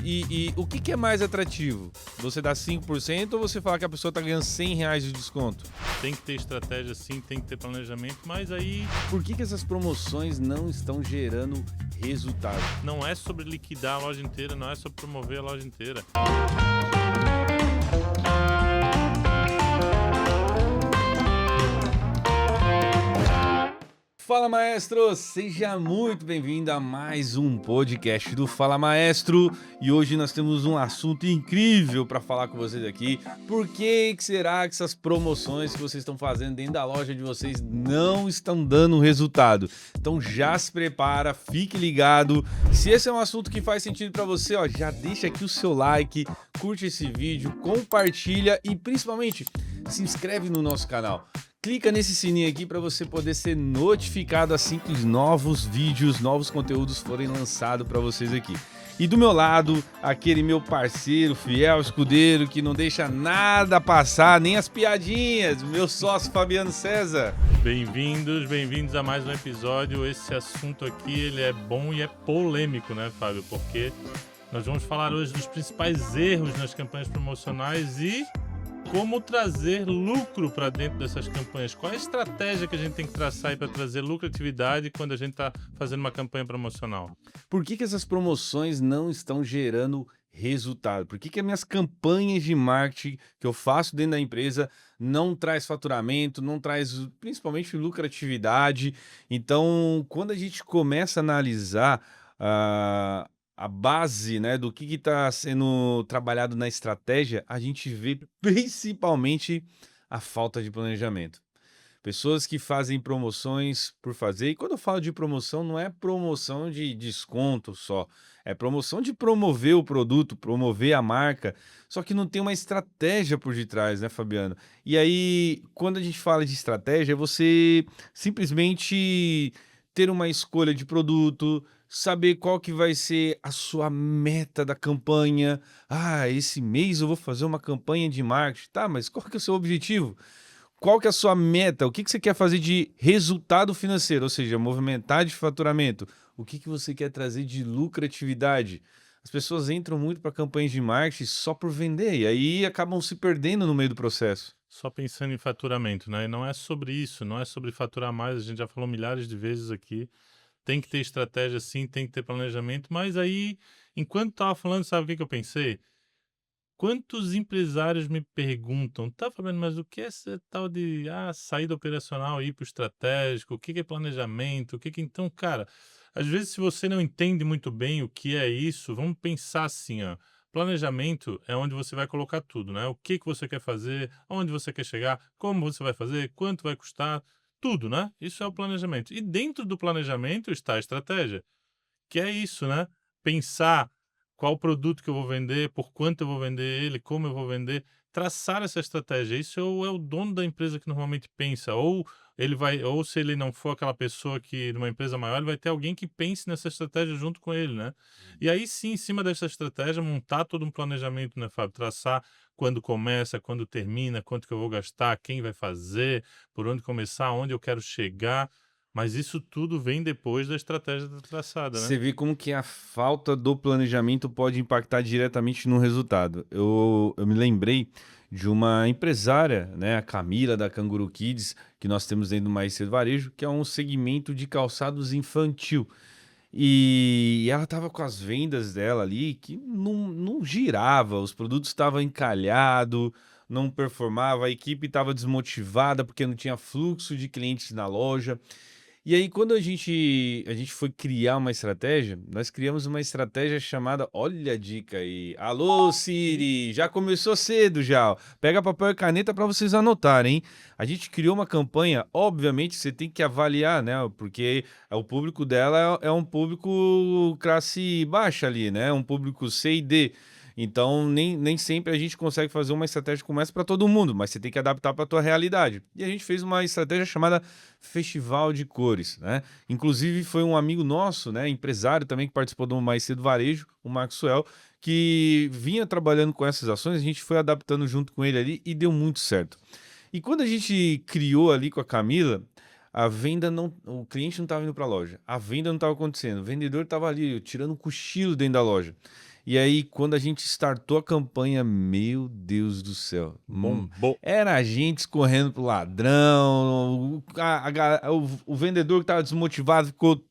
E o que é mais atrativo? Você dá 5% ou você falar que a pessoa está ganhando R$ 100 de desconto? Tem que ter estratégia sim, tem que ter planejamento, mas aí Por que essas promoções não estão gerando resultado? não é sobre liquidar a loja inteira, não é sobre promover a loja inteira. Fala Maestro, seja muito bem-vindo a mais um podcast do Fala Maestro. E hoje nós temos um assunto incrível para falar com vocês aqui. Por que será que essas promoções que vocês estão fazendo dentro da loja de vocês não estão dando resultado? Então já se prepara, fique ligado. Se esse é um assunto que faz sentido para você, ó, já deixa aqui o seu like, curte esse vídeo, compartilha e principalmente se inscreve no nosso canal. Clica nesse sininho aqui para você poder ser notificado assim que os novos vídeos, novos conteúdos forem lançados para vocês aqui. E do meu lado, aquele meu parceiro, fiel escudeiro, que não deixa nada passar, nem as piadinhas, meu sócio Fabiano César. Bem-vindos a mais um episódio. Esse assunto aqui, ele é bom e é polêmico, né, Fábio? Porque nós vamos falar hoje dos principais erros nas campanhas promocionais e como trazer lucro para dentro dessas campanhas. Qual é a estratégia que a gente tem que traçar aí para trazer lucratividade quando a gente está fazendo uma campanha promocional? Por que essas promoções não estão gerando resultado? Por que as minhas campanhas de marketing que eu faço dentro da empresa não traz faturamento, não traz principalmente lucratividade? Então, quando a gente começa a analisar a base, né, do que está sendo trabalhado na estratégia, a gente vê principalmente a falta de planejamento. Pessoas que fazem promoções por fazer, e quando eu falo de promoção, não é promoção de desconto só, é promoção de promover o produto, promover a marca, só que não tem uma estratégia por detrás, né, Fabiano? E aí, quando a gente fala de estratégia, é você simplesmente ter uma escolha de produto, saber qual que vai ser a sua meta da campanha. Ah, esse mês eu vou fazer uma campanha de marketing. Tá, mas qual que é o seu objetivo? Qual que é a sua meta? O que você quer fazer de resultado financeiro? Ou seja, movimentar de faturamento. O que você quer trazer de lucratividade? As pessoas entram muito para campanhas de marketing só por vender e aí acabam se perdendo no meio do processo. Só pensando em faturamento, né? E não é sobre isso, não é sobre faturar mais, a gente já falou milhares de vezes aqui. Tem que ter estratégia sim, tem que ter planejamento, mas aí, enquanto estava falando, sabe o que eu pensei? Quantos empresários me perguntam, tá, Fabiano, mas o que é essa tal de saída operacional e ir para o estratégico? O que é planejamento? Então, cara, às vezes se você não entende muito bem o que é isso, vamos pensar assim, ó. Planejamento é onde você vai colocar tudo, né? O que você quer fazer, aonde você quer chegar, como você vai fazer, quanto vai custar, tudo, né? Isso é o planejamento. E dentro do planejamento está a estratégia, que é isso, né? Pensar qual produto que eu vou vender, por quanto eu vou vender ele, como eu vou vender, traçar essa estratégia. Isso é o dono da empresa que normalmente pensa, ou ele vai, ou se ele não for aquela pessoa que numa empresa maior, ele vai ter alguém que pense nessa estratégia junto com ele, né? E aí sim, em cima dessa estratégia, montar todo um planejamento, né, Fábio? Traçar quando começa, quando termina, quanto que eu vou gastar, quem vai fazer, por onde começar, onde eu quero chegar. Mas isso tudo vem depois da estratégia traçada, né? Você vê como que a falta do planejamento pode impactar diretamente no resultado. Eu me lembrei de uma empresária, né, a Camila da Canguru Kids, que nós temos dentro do Mais Cedo Varejo, que é um segmento de calçados infantil. E ela estava com as vendas dela ali que não girava, os produtos estavam encalhados, não performava, a equipe estava desmotivada porque não tinha fluxo de clientes na loja. E aí, quando a gente foi criar uma estratégia, nós criamos uma estratégia chamada, olha a dica aí, alô Siri, já começou cedo já, ó. Pega papel e caneta para vocês anotarem, hein? A gente criou uma campanha, obviamente você tem que avaliar, né? Porque o público dela é um público classe baixa ali, né? Um público C e D. Então, nem sempre a gente consegue fazer uma estratégia como essa para todo mundo, mas você tem que adaptar para a tua realidade. E a gente fez uma estratégia chamada Festival de Cores, né? Inclusive foi um amigo nosso, né, empresário também que participou do Mais Cedo Varejo, o Maxwell, que vinha trabalhando com essas ações, a gente foi adaptando junto com ele ali e deu muito certo. E quando a gente criou ali com a Camila, a venda não, o cliente não estava indo para a loja, a venda não estava acontecendo, o vendedor estava ali tirando um cochilo dentro da loja. E aí, quando a gente startou a campanha, meu Deus do céu, Bombou. era gente correndo pro ladrão, o vendedor que estava desmotivado ficou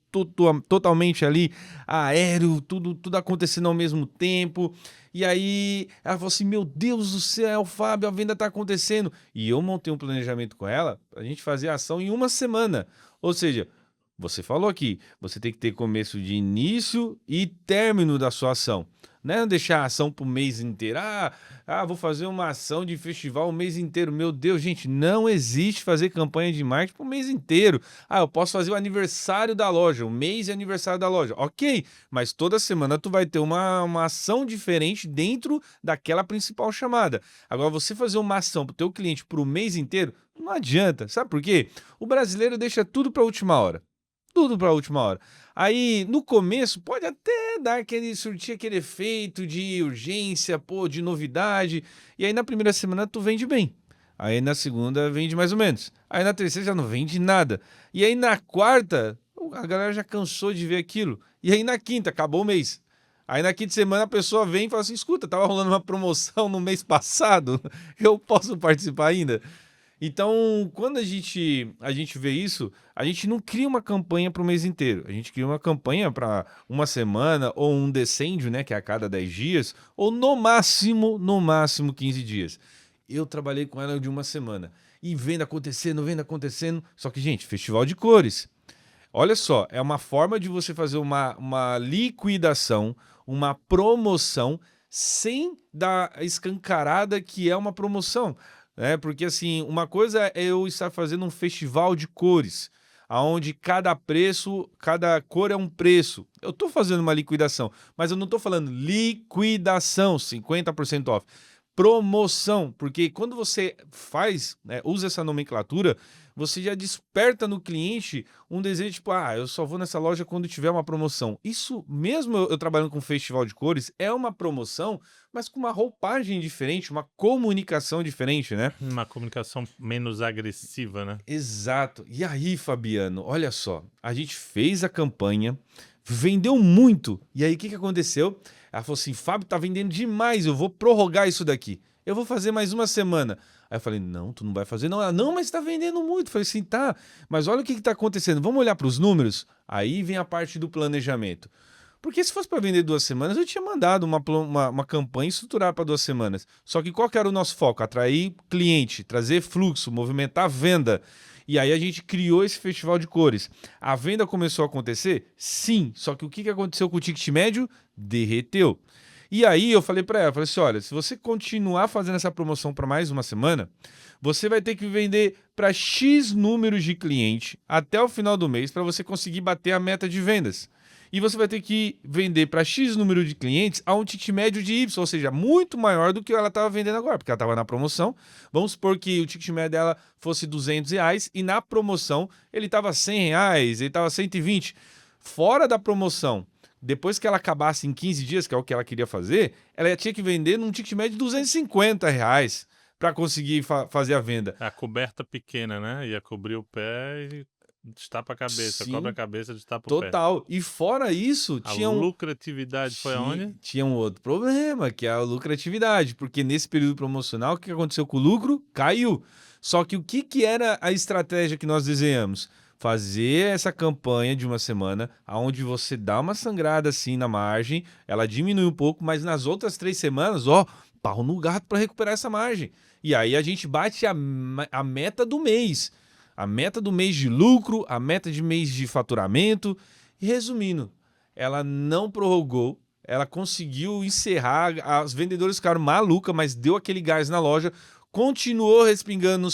totalmente ali, aéreo, tudo acontecendo ao mesmo tempo. E aí ela falou assim: Meu Deus do céu, Fábio, a venda tá acontecendo. E eu montei um planejamento com ela pra gente fazer a ação em uma semana. Ou seja, você falou aqui, você tem que ter começo de início e término da sua ação. Não é deixar a ação pro mês inteiro. Vou fazer uma ação de festival o mês inteiro. Meu Deus, gente, não existe fazer campanha de marketing pro mês inteiro. Eu posso fazer o aniversário da loja, o mês e aniversário da loja. Ok, mas toda semana tu vai ter uma ação diferente dentro daquela principal chamada. Agora, você fazer uma ação pro teu cliente pro mês inteiro, não adianta. Sabe por quê? O brasileiro deixa tudo pra última hora. Tudo para a última hora. Aí, no começo, pode até surtir aquele efeito de urgência, de novidade. E aí, na primeira semana, tu vende bem. Aí, na segunda, vende mais ou menos. Aí, na terceira, já não vende nada. E aí, na quarta, a galera já cansou de ver aquilo. E aí, na quinta, acabou o mês. Aí, na quinta semana, a pessoa vem e fala assim: escuta, tava rolando uma promoção no mês passado, eu posso participar ainda? Então, quando a gente vê isso, a gente não cria uma campanha para o mês inteiro. A gente cria uma campanha para uma semana ou um decêndio, né, que é a cada 10 dias, ou no máximo 15 dias. Eu trabalhei com ela de uma semana. E vendo acontecendo. Só que, gente, festival de cores. Olha só, é uma forma de você fazer uma liquidação, uma promoção, sem dar a escancarada que é uma promoção. Porque assim, uma coisa é eu estar fazendo um festival de cores, aonde cada preço, cada cor é um preço. Eu estou fazendo uma liquidação, mas eu não estou falando liquidação, 50% off. Promoção, porque quando você usa essa nomenclatura, você já desperta no cliente um desejo, tipo, eu só vou nessa loja quando tiver uma promoção. Isso, mesmo eu trabalhando com festival de cores, é uma promoção, mas com uma roupagem diferente, uma comunicação diferente, né? Uma comunicação menos agressiva, né? Exato. E aí, Fabiano, olha só, a gente fez a campanha, vendeu muito. E aí, o que aconteceu? Ela falou assim: Fábio, tá vendendo demais, eu vou prorrogar isso daqui. Eu vou fazer mais uma semana. Aí eu falei: não, tu não vai fazer não. Ela: não, mas tá vendendo muito. Eu falei assim: tá, mas olha o que tá acontecendo. Vamos olhar para os números? Aí vem a parte do planejamento. Porque se fosse para vender 2 semanas, eu tinha mandado uma campanha estruturada para 2 semanas. Só que qual que era o nosso foco? Atrair cliente, trazer fluxo, movimentar a venda. E aí a gente criou esse festival de cores. A venda começou a acontecer? Sim. Só que o que aconteceu com o ticket médio? Derreteu. E aí eu falei para ela, falei assim: olha, se você continuar fazendo essa promoção para mais uma semana, você vai ter que vender para X números de cliente até o final do mês para você conseguir bater a meta de vendas. E você vai ter que vender para X número de clientes a um ticket médio de Y, ou seja, muito maior do que ela estava vendendo agora, porque ela estava na promoção. Vamos supor que o ticket médio dela fosse R$ 200 e na promoção ele estava R$ 100, ele estava 120. Fora da promoção, depois que ela acabasse em 15 dias, que é o que ela queria fazer, ela tinha que vender num ticket médio de R$ 250 para conseguir fazer a venda. A coberta pequena, né? Ia cobrir o pé e destapa a cabeça. Sim, Cobre a cabeça, destapa o pé. total. E fora isso, A lucratividade foi aonde? tinha um outro problema, que é a lucratividade, porque nesse período promocional, o que aconteceu com o lucro? Caiu. Só que o que era a estratégia que nós desenhamos? Fazer essa campanha de uma semana, onde você dá uma sangrada assim na margem, ela diminui um pouco, mas nas outras 3 semanas, pau no gato para recuperar essa margem. E aí a gente bate a meta do mês. A meta do mês de lucro, a meta de mês de faturamento. E resumindo, ela não prorrogou, ela conseguiu encerrar, as vendedoras ficaram malucas, mas deu aquele gás na loja, continuou respingando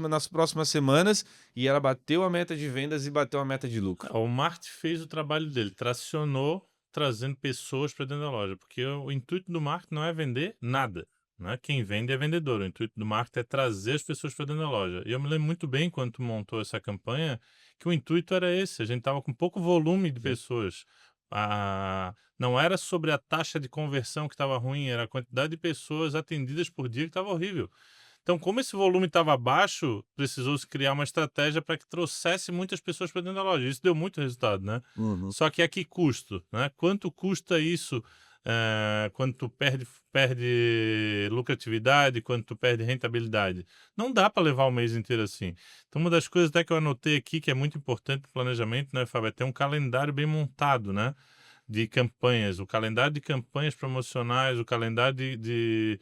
nas próximas semanas e ela bateu a meta de vendas e bateu a meta de lucro. O marketing fez o trabalho dele, tracionou trazendo pessoas para dentro da loja, porque o intuito do marketing não é vender nada. Né? Quem vende é vendedor. O intuito do marketing é trazer as pessoas para dentro da loja. E eu me lembro muito bem, quando tu montou essa campanha, que o intuito era esse. A gente estava com pouco volume de pessoas. Não era sobre a taxa de conversão que estava ruim, era a quantidade de pessoas atendidas por dia que estava horrível. Então, como esse volume estava baixo, precisou-se criar uma estratégia para que trouxesse muitas pessoas para dentro da loja. Isso deu muito resultado, né? Uhum. Só que a que custo? Né? Quanto custa isso quando tu perde lucratividade, quando tu perde rentabilidade. Não dá para levar o mês inteiro assim. Então, uma das coisas até que eu anotei aqui, que é muito importante no planejamento, né, Fábio, é ter um calendário bem montado, né, de campanhas, o calendário de campanhas promocionais, o calendário de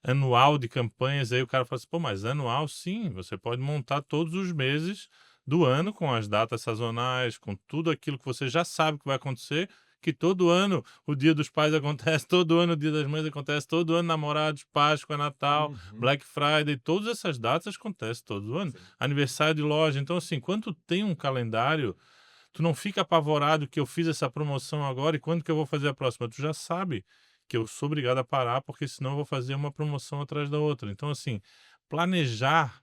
anual de campanhas. Aí o cara fala assim, pô, mas anual sim, você pode montar todos os meses do ano com as datas sazonais, com tudo aquilo que você já sabe que vai acontecer, que todo ano o Dia dos Pais acontece, todo ano o Dia das Mães acontece, todo ano Namorados, Páscoa, Natal, Uhum. Black Friday, todas essas datas acontecem todo ano. Sim. Aniversário de loja. Então, assim, quando tu tem um calendário, tu não fica apavorado que eu fiz essa promoção agora e quando que eu vou fazer a próxima? Tu já sabe que eu sou obrigado a parar, porque senão eu vou fazer uma promoção atrás da outra. Então, assim, planejar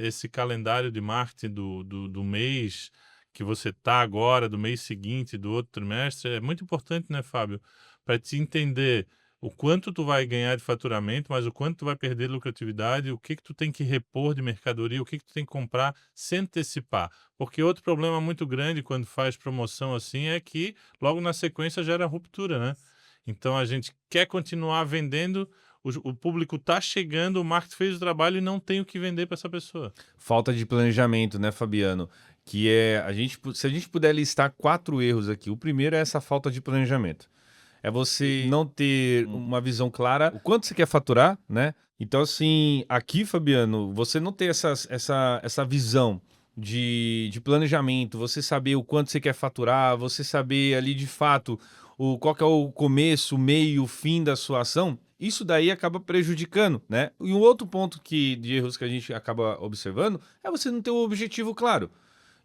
esse calendário de marketing do mês que você está agora, do mês seguinte, do outro trimestre, é muito importante, né, Fábio? Para te entender o quanto tu vai ganhar de faturamento, mas o quanto tu vai perder de lucratividade, o que que tu tem que repor de mercadoria, o que que tu tem que comprar sem antecipar. Porque outro problema muito grande quando faz promoção assim é que logo na sequência gera ruptura, né? Então a gente quer continuar vendendo, o público está chegando, o marketing fez o trabalho e não tem o que vender para essa pessoa. Falta de planejamento, né, Fabiano? Que é se a gente puder listar 4 erros aqui. O primeiro é essa falta de planejamento. É você não ter uma visão clara o quanto você quer faturar, né? Então, assim, aqui, Fabiano, você não ter essa visão de planejamento, você saber o quanto você quer faturar, você saber ali de fato qual que é o começo, o meio, o fim da sua ação, isso daí acaba prejudicando, né? E um outro ponto de erros que a gente acaba observando é você não ter um objetivo claro.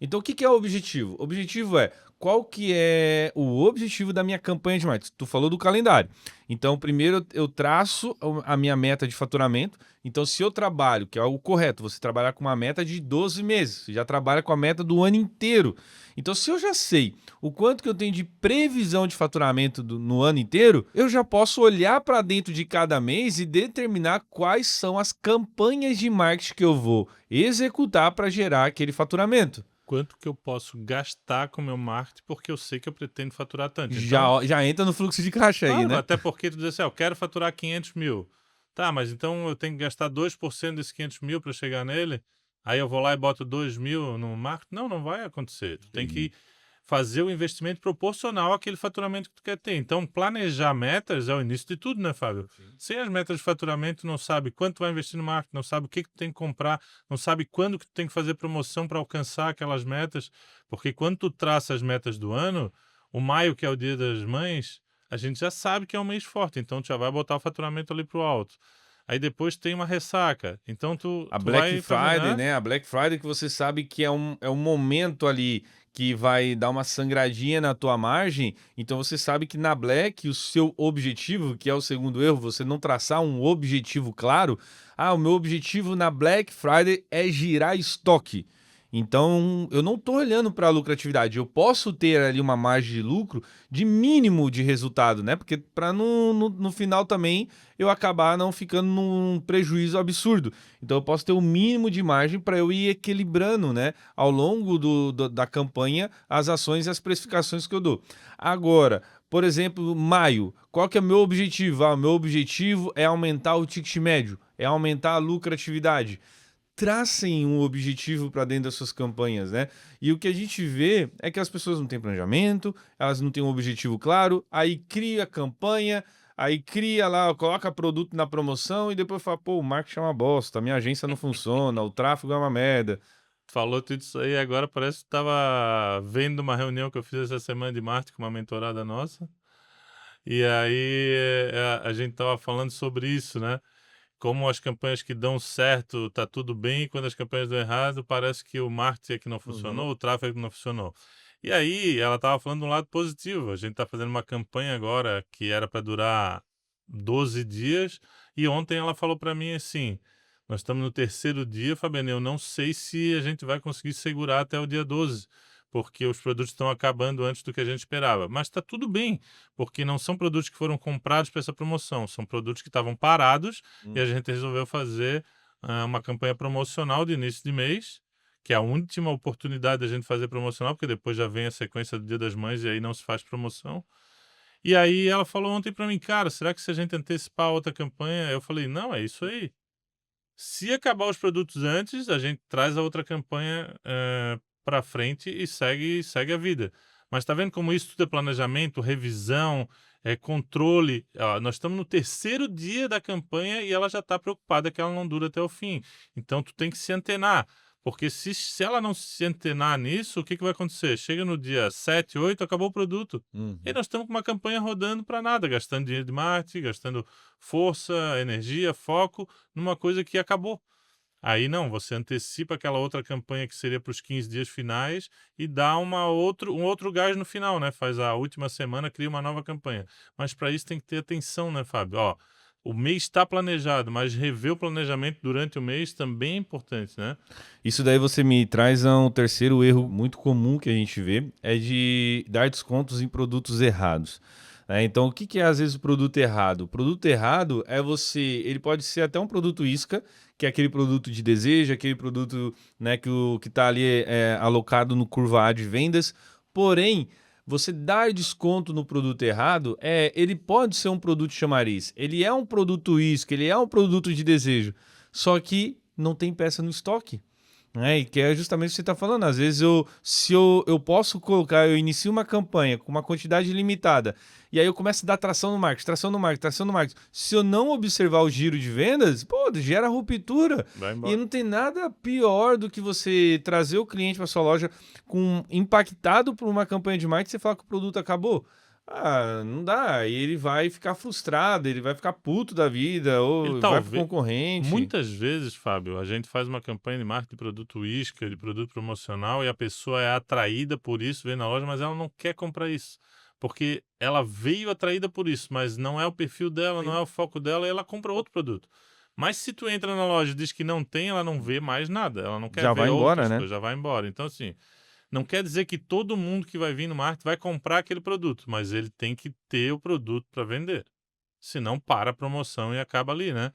Então, o que que é o objetivo? O objetivo é qual que é o objetivo da minha campanha de marketing. Tu falou do calendário. Então, primeiro eu traço a minha meta de faturamento. Então, se eu trabalho, que é o correto, você trabalhar com uma meta de 12 meses, você já trabalha com a meta do ano inteiro. Então, se eu já sei o quanto que eu tenho de previsão de faturamento no ano inteiro, eu já posso olhar para dentro de cada mês e determinar quais são as campanhas de marketing que eu vou executar para gerar aquele faturamento. Quanto que eu posso gastar com o meu marketing, porque eu sei que eu pretendo faturar tanto. Já, Então, já entra no fluxo de caixa aí, claro, né? até porque tu diz assim, eu quero faturar 500 mil. Tá, mas então eu tenho que gastar 2% desses 500 mil para chegar nele? Aí eu vou lá e boto 2 mil no marketing? Não, não vai acontecer. Tu tem que fazer o investimento proporcional àquele faturamento que tu quer ter. Então, planejar metas é o início de tudo, né, Fábio? Sem as metas de faturamento, não sabe quanto vai investir no marketing, não sabe o que que tu tem que comprar, não sabe quando que tu tem que fazer promoção para alcançar aquelas metas, porque quando tu traça as metas do ano, o maio, que é o Dia das Mães, a gente já sabe que é um mês forte, então tu já vai botar o faturamento ali pro alto. Aí depois tem uma ressaca, então tu, A tu Black vai fazer, Friday, né? A Black Friday que você sabe que é um momento ali que vai dar uma sangradinha na tua margem. Então você sabe que na Black o seu objetivo, que é o segundo erro, você não traçar um objetivo claro. Ah, o meu objetivo na Black Friday é girar estoque. Então, eu não estou olhando para a lucratividade. Eu posso ter ali uma margem de lucro de mínimo de resultado, né? Porque para no final também eu acabar não ficando num prejuízo absurdo. Então, eu posso ter o mínimo de margem para eu ir equilibrando, né? Ao longo da campanha, as ações e as precificações que eu dou. Agora, por exemplo, maio, qual que é o meu objetivo? Ah, o meu objetivo é aumentar o ticket médio, é aumentar a lucratividade. Tracem um objetivo para dentro das suas campanhas, né? E o que a gente vê é que as pessoas não têm planejamento, elas não têm um objetivo claro, aí cria campanha, aí cria lá, coloca produto na promoção e depois fala, pô, o marketing é uma bosta, a minha agência não funciona, o tráfego é uma merda. Falou tudo isso aí, agora parece que estava vendo uma reunião que eu fiz essa semana de marketing com uma mentorada nossa, e aí a gente estava falando sobre isso, né? Como as campanhas que dão certo, tá tudo bem, e quando as campanhas dão errado, parece que o marketing é que não Uhum. funcionou, o tráfego é que não funcionou. E aí ela estava falando de um lado positivo, a gente está fazendo uma campanha agora que era para durar 12 dias, e ontem ela falou para mim assim, nós estamos no terceiro dia, Fabiano, eu não sei se a gente vai conseguir segurar até o dia 12, porque os produtos estão acabando antes do que a gente esperava. Mas está tudo bem, porque não são produtos que foram comprados para essa promoção, são produtos que estavam parados e a gente resolveu fazer uma campanha promocional de início de mês, que é a última oportunidade da gente fazer promocional, porque depois já vem a sequência do Dia das Mães e aí não se faz promoção. E aí ela falou ontem para mim, cara, será que se a gente antecipar a outra campanha? Eu falei, não, é isso aí. Se acabar os produtos antes, a gente traz a outra campanha para frente e segue a vida. Mas tá vendo como isso tudo é planejamento, revisão, controle? Ó, nós estamos no terceiro dia da campanha e ela já está preocupada que ela não dura até o fim. Então tu tem que se antenar. Porque se ela não se antenar nisso, o que, que vai acontecer? Chega no dia 7, 8, acabou o produto. E Uhum. nós estamos com uma campanha rodando para nada, gastando dinheiro de marketing, gastando força, energia, foco numa coisa que acabou. Aí não, você antecipa aquela outra campanha que seria para os 15 dias finais e dá um outro gás no final, né? Faz a última semana, cria uma nova campanha. Mas para isso tem que ter atenção, né, Fábio? Ó, o mês está planejado, mas rever o planejamento durante o mês também é importante, né? Isso daí você me traz a um terceiro erro muito comum que a gente vê, é de dar descontos em produtos errados. Então, o que que é às vezes o produto errado? O produto errado é ele pode ser até um produto isca, que é aquele produto de desejo, aquele produto, né, que está ali alocado no curva A de vendas. Porém, você dar desconto no produto errado, ele pode ser um produto chamariz, ele é um produto isca, ele é um produto de desejo, só que não tem peça no estoque. E que é justamente o que você está falando. Às vezes, se eu posso colocar, eu inicio uma campanha com uma quantidade limitada, e aí eu começo a dar tração no marketing, tração no marketing, tração no marketing. Se eu não observar o giro de vendas, pô, gera ruptura. Vai E embora. não tem nada pior do que você trazer o cliente para sua loja impactado por uma campanha de marketing e você falar que o produto acabou. Ah, não dá. Aí ele vai ficar frustrado, ele vai ficar puto da vida, Ele ou vai pro talvez. concorrente. Muitas vezes, Fábio, a gente faz uma campanha de marketing de produto isca, de produto promocional, e a pessoa é atraída por isso, vem na loja, mas ela não quer comprar isso. Porque ela veio atraída por isso, mas não é o perfil dela, não é o foco dela, e ela compra outro produto. Mas se tu entra na loja e diz que não tem, ela não vê mais nada, ela não quer Já vai ver embora, outras né? coisas, já vai embora. Então, assim, não quer dizer que todo mundo que vai vir no marketing vai comprar aquele produto, mas ele tem que ter o produto para vender. Senão para a promoção e acaba ali, né?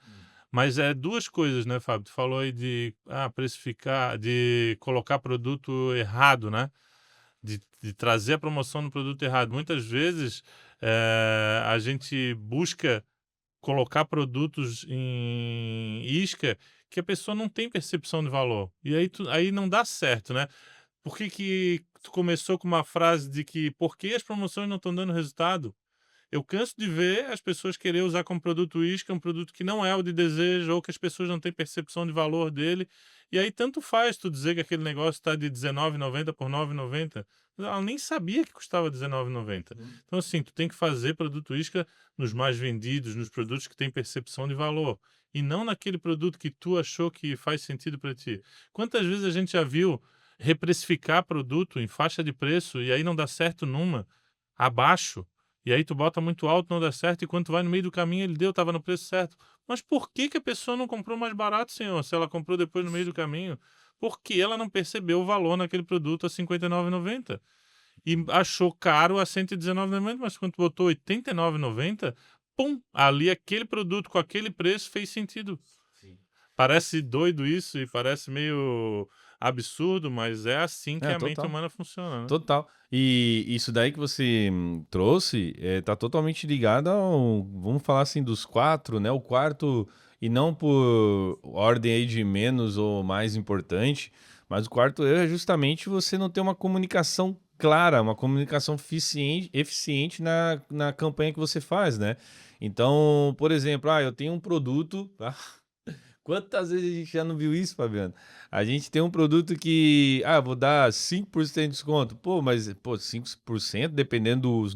Mas é duas coisas, né, Fábio? Tu falou aí de precificar, de colocar produto errado, né? De trazer a promoção no produto errado. Muitas vezes a gente busca colocar produtos em isca que a pessoa não tem percepção de valor. E aí, aí não dá certo, né? Por que que tu começou com uma frase de que por que as promoções não estão dando resultado? Eu canso de ver as pessoas querer usar como produto isca um produto que não é o de desejo ou que as pessoas não têm percepção de valor dele. E aí tanto faz tu dizer que aquele negócio está de R$19,90 por R$9,90. Ela nem sabia que custava R$19,90. Então assim, tu tem que fazer produto isca nos mais vendidos, nos produtos que têm percepção de valor. E não naquele produto que tu achou que faz sentido para ti. Quantas vezes a gente já viu reprecificar produto em faixa de preço e aí não dá certo numa, abaixo, e aí tu bota muito alto, não dá certo, e quando tu vai no meio do caminho, ele deu, estava no preço certo. Mas por que que a pessoa não comprou mais barato, senhor, se ela comprou depois no meio do caminho? Porque ela não percebeu o valor naquele produto a R$ 59,90 e achou caro a R$ 119,90, mas quando tu botou R$ 89,90, pum, ali aquele produto com aquele preço fez sentido. Sim. Parece doido isso e parece meio absurdo, mas é assim que É, a mente total. humana funciona, né? Total. E isso daí que você trouxe tá totalmente ligado ao, vamos falar assim, dos quatro, né? O quarto, e não por ordem aí de menos ou mais importante, mas o quarto erro é justamente você não ter uma comunicação clara, uma comunicação eficiente na campanha que você faz, né? Então, por exemplo, eu tenho um produto. Quantas vezes a gente já não viu isso, Fabiano? A gente tem um produto que, vou dar 5% de desconto. Pô, mas, pô, 5%, dependendo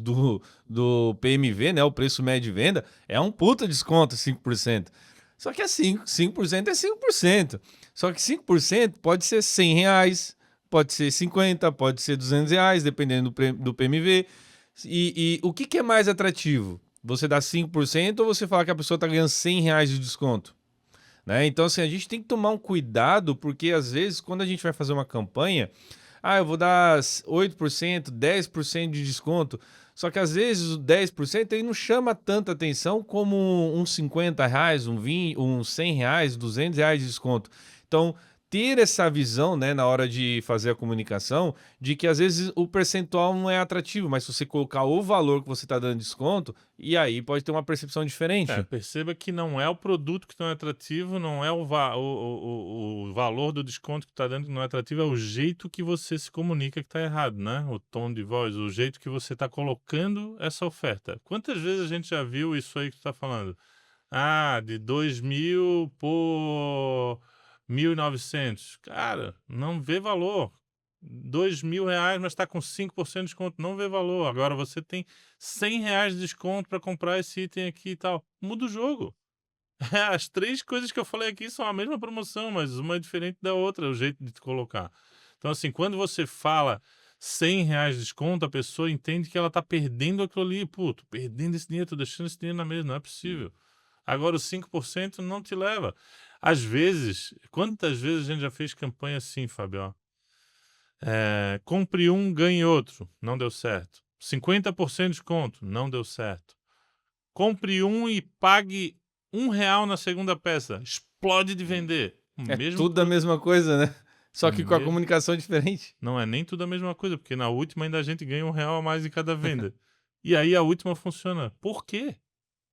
do PMV, né, o preço médio de venda, é um puta desconto, 5%. Só que é 5% é 5%. Só que 5% pode ser R$100, pode ser 50, pode ser R$200, dependendo do PMV. E o que é mais atrativo? Você dar 5% ou você falar que a pessoa está ganhando R$100 de desconto? Né? Então, assim, a gente tem que tomar um cuidado, porque às vezes, quando a gente vai fazer uma campanha, eu vou dar 8%, 10% de desconto. Só que às vezes o 10% ele não chama tanta atenção como uns R$50, uns 20, uns R$100, R$200 de desconto. Então, ter essa visão, né, na hora de fazer a comunicação, de que às vezes o percentual não é atrativo, mas se você colocar o valor que você está dando desconto, e aí pode ter uma percepção diferente. Perceba que não é o produto que não é atrativo, não é o valor do desconto que está dando que não é atrativo, é o jeito que você se comunica que está errado, né? O tom de voz, o jeito que você está colocando essa oferta. Quantas vezes a gente já viu isso aí que tu está falando? Ah, de 2.000 por 1.900. Cara, não vê valor. R$ 2.000, mas está com 5% de desconto, não vê valor. Agora você tem R$ 100 de desconto para comprar esse item aqui e tal. Muda o jogo. As três coisas que eu falei aqui são a mesma promoção, mas uma é diferente da outra, o jeito de te colocar. Então, assim, quando você fala R$ 100 de desconto, a pessoa entende que ela está perdendo aquilo ali. Pô, tô perdendo esse dinheiro, tô deixando esse dinheiro na mesa, não é possível. Agora, os 5% não te leva. Às vezes, quantas vezes a gente já fez campanha assim, Fabio? Compre um, ganhe outro. Não deu certo. 50% de desconto. Não deu certo. Compre um e pague R$ 1 na segunda peça. Explode de vender. O É mesmo tudo a mesma coisa, né? Só o que com a mesmo. comunicação diferente. Não é nem tudo a mesma coisa, porque na última ainda a gente ganha R$ 1 a mais em cada venda. E aí a última funciona. Por quê?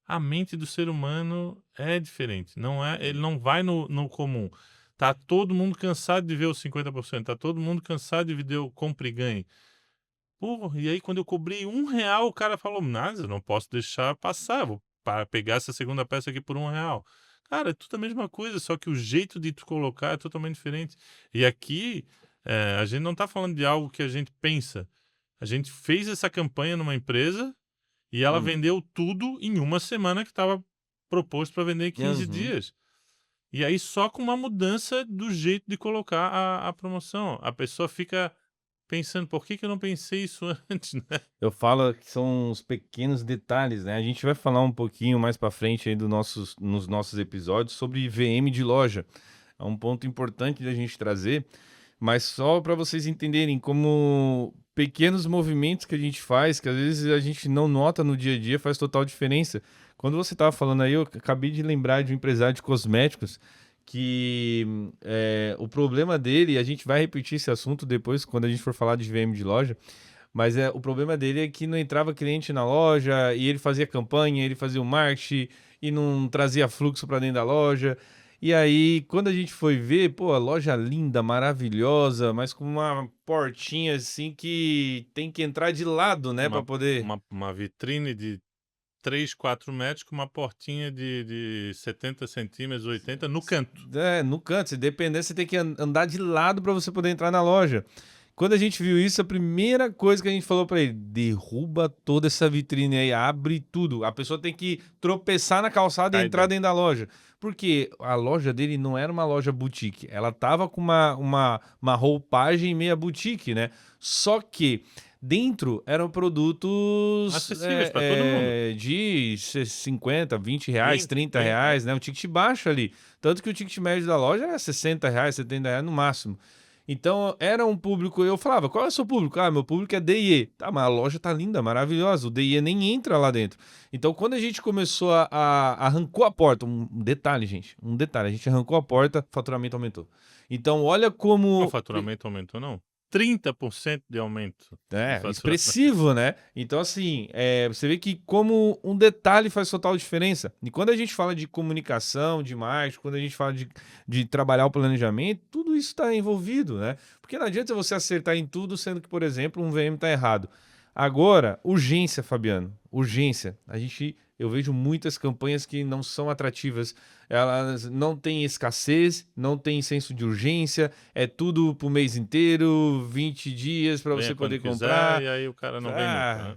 A mente do ser humano é diferente. Não é, ele não vai no comum. Tá todo mundo cansado de ver os 50%. Tá todo mundo cansado de ver o compre e ganhe. Porra, e aí quando eu cobrei R$ 1, o cara falou, mas eu não posso deixar passar, vou pegar essa segunda peça aqui por R$ 1. Cara, é tudo a mesma coisa, só que o jeito de tu colocar é totalmente diferente. E aqui, a gente não tá falando de algo que a gente pensa. A gente fez essa campanha numa empresa e ela Hum. vendeu tudo em uma semana que estava proposto para vender em 15 Uhum. dias. E aí só com uma mudança do jeito de colocar a promoção. A pessoa fica pensando, por que eu não pensei isso antes, né? Eu falo que são os pequenos detalhes, né? A gente vai falar um pouquinho mais para frente aí nos nossos episódios sobre VM de loja. É um ponto importante da gente trazer, mas só para vocês entenderem como pequenos movimentos que a gente faz, que às vezes a gente não nota no dia a dia, faz total diferença. Quando você estava falando aí, eu acabei de lembrar de um empresário de cosméticos que o problema dele, e a gente vai repetir esse assunto depois, quando a gente for falar de VM de loja, mas o problema dele é que não entrava cliente na loja e ele fazia campanha, ele fazia o marketing e não trazia fluxo para dentro da loja. E aí, quando a gente foi ver, pô, a loja linda, maravilhosa, mas com uma portinha assim que tem que entrar de lado, né, para Uma, poder. uma vitrine de 3, 4 metros com uma portinha de 70 centímetros, 80 no canto. É, no canto, se depender, você tem que andar de lado para você poder entrar na loja. Quando a gente viu isso, a primeira coisa que a gente falou para ele, derruba toda essa vitrine aí, abre tudo. A pessoa tem que tropeçar na calçada e Cai entrar dentro. dentro da loja. Porque a loja dele não era uma loja boutique, ela tava com uma roupagem meia boutique, né? Só que dentro eram produtos Acessíveis para todo mundo. de 50, 20 reais, 20, 30 30. reais, né? Um ticket baixo ali. Tanto que o ticket médio da loja era 60 reais, 70 reais no máximo. Então, era um público, eu falava, qual é o seu público? Ah, meu público é D&E. Tá, mas a loja tá linda, maravilhosa, o D&E nem entra lá dentro. Então, quando a gente começou arrancou a porta, um detalhe, gente, um detalhe, a gente arrancou a porta, o faturamento aumentou. Então, olha O como faturamento aumentou, não? 30% de aumento de faturamento. expressivo, né? Então, assim, você vê que como um detalhe faz total diferença. E quando a gente fala de comunicação, de marketing, quando a gente fala de trabalhar o planejamento, tudo isso está envolvido, né? Porque não adianta você acertar em tudo, sendo que, por exemplo, um VM está errado. Agora, urgência, Fabiano, urgência. Eu vejo muitas campanhas que não são atrativas. Elas não têm escassez, não têm senso de urgência, é tudo pro mês inteiro, 20 dias para Venha você quando poder quiser comprar. e aí o cara não vem nunca, Ah, né?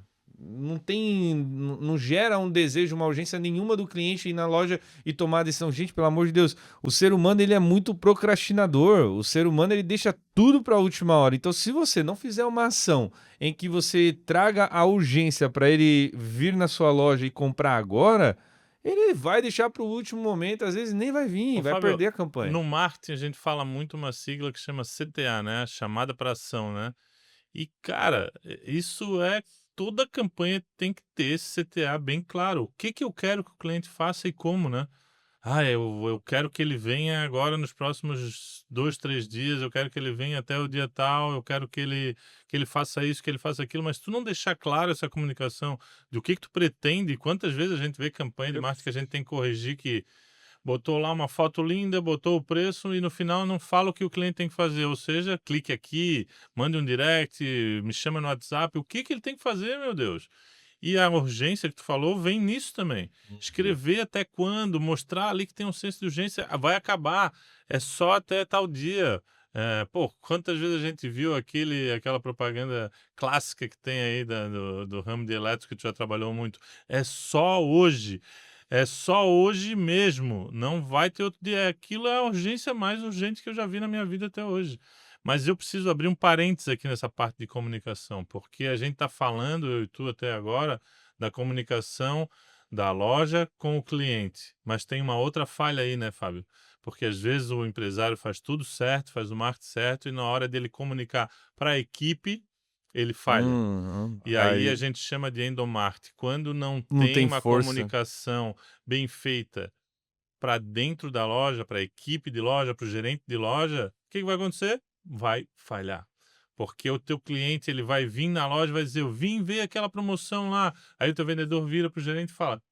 não gera um desejo, uma urgência nenhuma do cliente ir na loja e tomar a decisão. Gente, pelo amor de Deus, o ser humano ele é muito procrastinador. O ser humano ele deixa tudo para a última hora. Então, se você não fizer uma ação em que você traga a urgência para ele vir na sua loja e comprar agora, ele vai deixar para o último momento, às vezes nem vai vir, Ô, vai Fábio, perder a campanha. no marketing a gente fala muito uma sigla que chama CTA, né? Chamada para ação, né? E, cara, isso toda campanha tem que ter esse CTA bem claro. O que que eu quero que o cliente faça e como, né? Ah, eu quero que ele venha agora nos próximos 2, 3 dias, eu quero que ele venha até o dia tal, eu quero que ele faça isso, que ele faça aquilo, mas se tu não deixar claro essa comunicação do que tu pretende, quantas vezes a gente vê campanha de Eu marketing que a gente tem que corrigir que botou lá uma foto linda, botou o preço e no final não fala o que o cliente tem que fazer, ou seja, clique aqui, mande um direct, me chama no WhatsApp, o que que ele tem que fazer, meu Deus? E a urgência que tu falou vem nisso também. Uhum. Escrever até quando, mostrar ali que tem um senso de urgência, vai acabar, é só até tal dia. Pô, quantas vezes a gente viu aquela propaganda clássica que tem aí do ramo de elétrico que tu já trabalhou muito? É só hoje. É só hoje mesmo. Não vai ter outro dia. Aquilo é a urgência mais urgente que eu já vi na minha vida até hoje. Mas eu preciso abrir um parênteses aqui nessa parte de comunicação, porque a gente está falando, eu e tu até agora, da comunicação da loja com o cliente. Mas tem uma outra falha aí, né, Fábio? Porque às vezes o empresário faz tudo certo, faz o marketing certo, e na hora dele comunicar para a equipe, ele falha. Uhum. E aí a Aí gente chama de endomarketing. Quando não não tem tem uma força. comunicação bem feita para dentro da loja, para a equipe de loja, para o gerente de loja, o que que vai acontecer? Vai falhar. Porque o teu cliente ele vai vir na loja e vai dizer: eu vim ver aquela promoção lá. Aí o teu vendedor vira para o gerente e fala: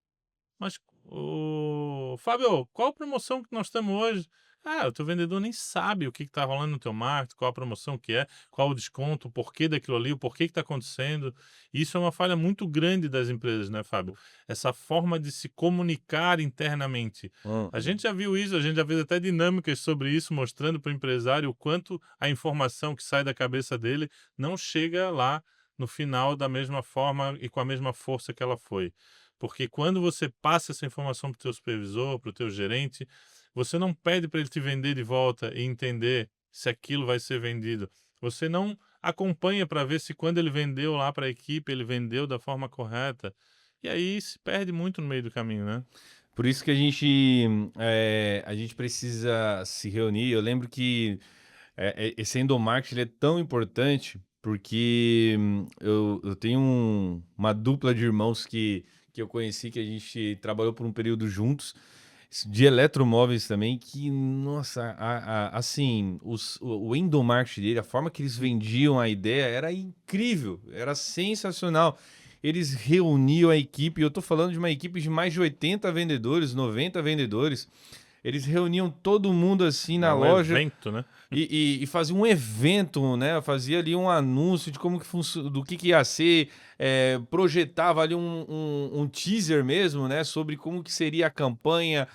mas, ô, Fábio, qual promoção que nós estamos hoje? Ah, o teu vendedor nem sabe o que está rolando no teu marketing, qual a promoção que é, qual o desconto, o porquê daquilo ali, o porquê que está acontecendo. Isso é uma falha muito grande das empresas, né, Fábio? Essa forma de se comunicar internamente. A Uhum. gente já viu isso, a gente já fez até dinâmicas sobre isso, mostrando para o empresário o quanto a informação que sai da cabeça dele não chega lá no final da mesma forma e com a mesma força que ela foi. Porque quando você passa essa informação para o teu supervisor, para o teu gerente, você não pede para ele te vender de volta e entender se aquilo vai ser vendido. Você não acompanha para ver se quando ele vendeu lá para a equipe, ele vendeu da forma correta. E aí se perde muito no meio do caminho, né? Por isso que a gente precisa se reunir. Eu lembro que esse endomarketing ele é tão importante porque eu tenho uma dupla de irmãos que eu conheci, que a gente trabalhou por um período juntos, de eletromóveis também, que, nossa, assim, o endomarketing dele, a forma que eles vendiam a ideia era incrível, era sensacional. Eles reuniam a equipe, eu tô falando de uma equipe de mais de 80 vendedores, 90 vendedores. Eles reuniam todo mundo assim É na um loja evento, né? e fazia um evento, né? Fazia ali um anúncio de como que do que ia ser, projetava ali um teaser mesmo, né? Sobre como que seria a campanha,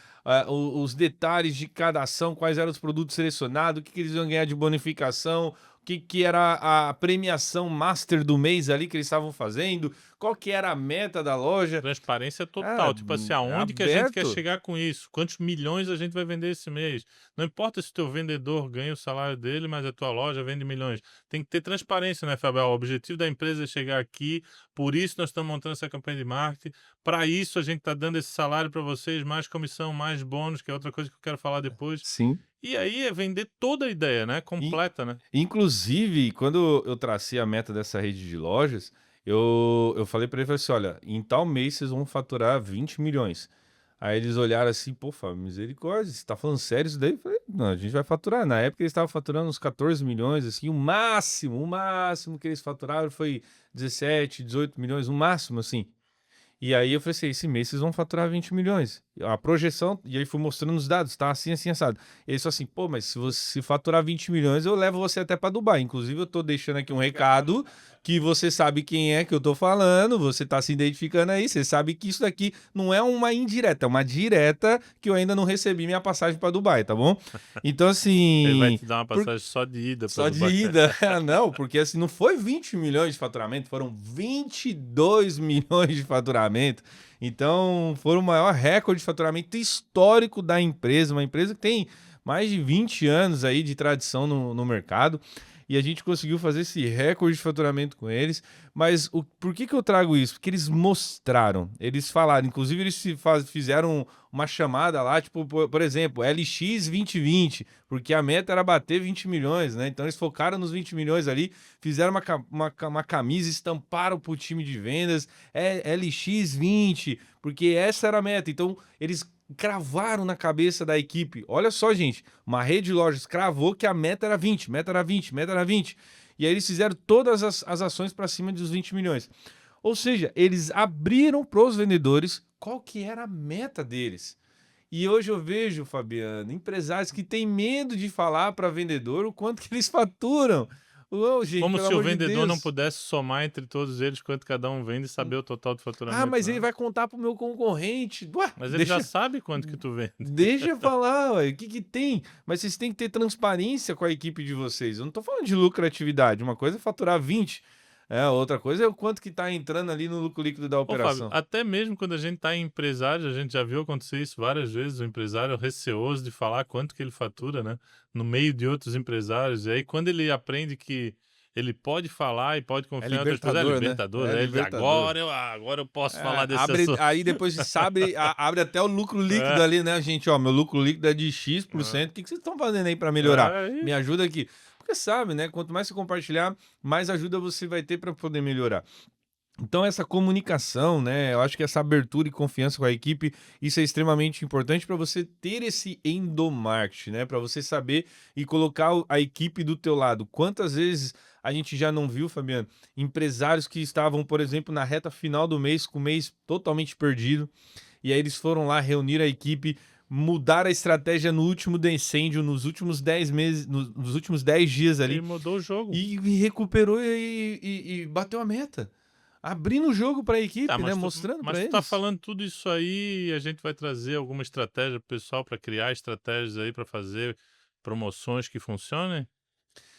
os detalhes de cada ação, quais eram os produtos selecionados, o que eles iam ganhar de bonificação, o que era a premiação master do mês ali que eles estavam fazendo, qual que era a meta da loja. Transparência Ah, total, tipo assim, aonde que a gente quer aberto. chegar com isso? Quantos milhões a gente vai vender esse mês? Não importa se o teu vendedor ganha o salário dele, mas a tua loja vende milhões. Tem que ter transparência, né, Fabio? O objetivo da empresa é chegar aqui, por isso nós estamos montando essa campanha de marketing. Para isso a gente está dando esse salário para vocês, mais comissão, mais bônus, que é outra coisa que eu quero falar depois. Sim. E aí é vender toda a ideia, né? E Completa, né? inclusive, quando eu tracei a meta dessa rede de lojas, eu falei para ele, falei assim: "Olha, em tal mês vocês vão faturar 20 milhões". Aí eles olharam assim: "Pô, Fábio, misericórdia, você tá falando sério isso daí?" Eu falei: "Não, a gente vai faturar". Na época eles estavam faturando uns 14 milhões, assim, o máximo que eles faturaram foi 17, 18 milhões, o máximo, assim. E aí eu falei assim: "Esse mês vocês vão faturar 20 milhões". A projeção, e aí fui mostrando os dados, tá assim, assim, assado. Eles falaram assim: "Pô, mas se você faturar 20 milhões, eu levo você até para Dubai. Inclusive, eu tô deixando aqui um recado que você sabe quem é que eu tô falando, você tá se identificando aí, você sabe que isso daqui não é uma indireta, é uma direta que eu ainda não recebi minha passagem para Dubai, tá bom?". Então, Ele vai assim, te dar uma por passagem só de ida para só de Dubai. ida. Não, porque assim, não foi 20 milhões de faturamento, foram 22 milhões de faturamento. Então, foi o maior recorde de faturamento histórico da empresa, uma empresa que tem mais de 20 anos aí de tradição no mercado. E a gente conseguiu fazer esse recorde de faturamento com eles. Mas por que eu trago isso? Porque eles mostraram, eles falaram, inclusive eles fizeram uma chamada lá, tipo, por exemplo, LX 2020, porque a meta era bater 20 milhões, né? Então eles focaram nos 20 milhões ali, fizeram uma camisa, estamparam pro time de vendas, LX 20, porque essa era a meta. Então eles cravaram na cabeça da equipe. Olha só, gente, uma rede de lojas cravou que a meta era 20, meta era 20, meta era 20. E aí eles fizeram todas as ações para cima dos 20 milhões. Ou seja, eles abriram para os vendedores qual que era a meta deles. E hoje eu vejo, Fabiano, empresários que têm medo de falar para vendedor o quanto que eles faturam. Ô, gente, Como pelo se o amor de vendedor não Deus. pudesse somar entre todos eles quanto cada um vende e saber o total do Ah, faturamento, mas ele né? vai contar pro meu concorrente. Ué, Mas ele já deixa, sabe quanto que tu vende. deixa eu falar, ué, o que que tem? Mas vocês têm que ter transparência com a equipe de vocês. Eu não tô falando de lucratividade. Uma coisa é faturar 20, outra coisa é o quanto que tá entrando ali no lucro líquido da Ô, Fábio, operação. até mesmo quando a gente está em empresário, a gente já viu acontecer isso várias vezes, o empresário receoso de falar quanto que ele fatura, né? No meio de outros empresários. E aí, quando ele aprende que ele pode falar e pode É confiar em outras pessoas, é libertador, né? libertador. É Aí ele, libertador. agora eu posso falar É, desse abre, assunto. aí depois se abre, abre até o lucro líquido É, ali, né, gente? Ó, meu lucro líquido é de X%. é, O que que vocês estão fazendo aí para melhorar? é, Me ajuda aqui. Porque sabe, né? Quanto mais você compartilhar, mais ajuda você vai ter para poder melhorar. Então, essa comunicação, né? Eu acho que essa abertura e confiança com a equipe, isso é extremamente importante para você ter esse endomarketing, né? Para você saber e colocar a equipe do teu lado. Quantas vezes a gente já não viu, Fabiano, empresários que estavam, por exemplo, na reta final do mês, com o mês totalmente perdido, e aí eles foram lá reunir a equipe, mudar a estratégia no último incêndio, nos últimos 10 meses, nos últimos 10 dias e ali, mudou o jogo. e recuperou e bateu a meta. Abrindo o jogo para a Tá, equipe, né, mostrando mas para tu tá eles. falando tudo isso aí e a gente vai trazer alguma estratégia pro pessoal para criar estratégias aí para fazer promoções que funcionem?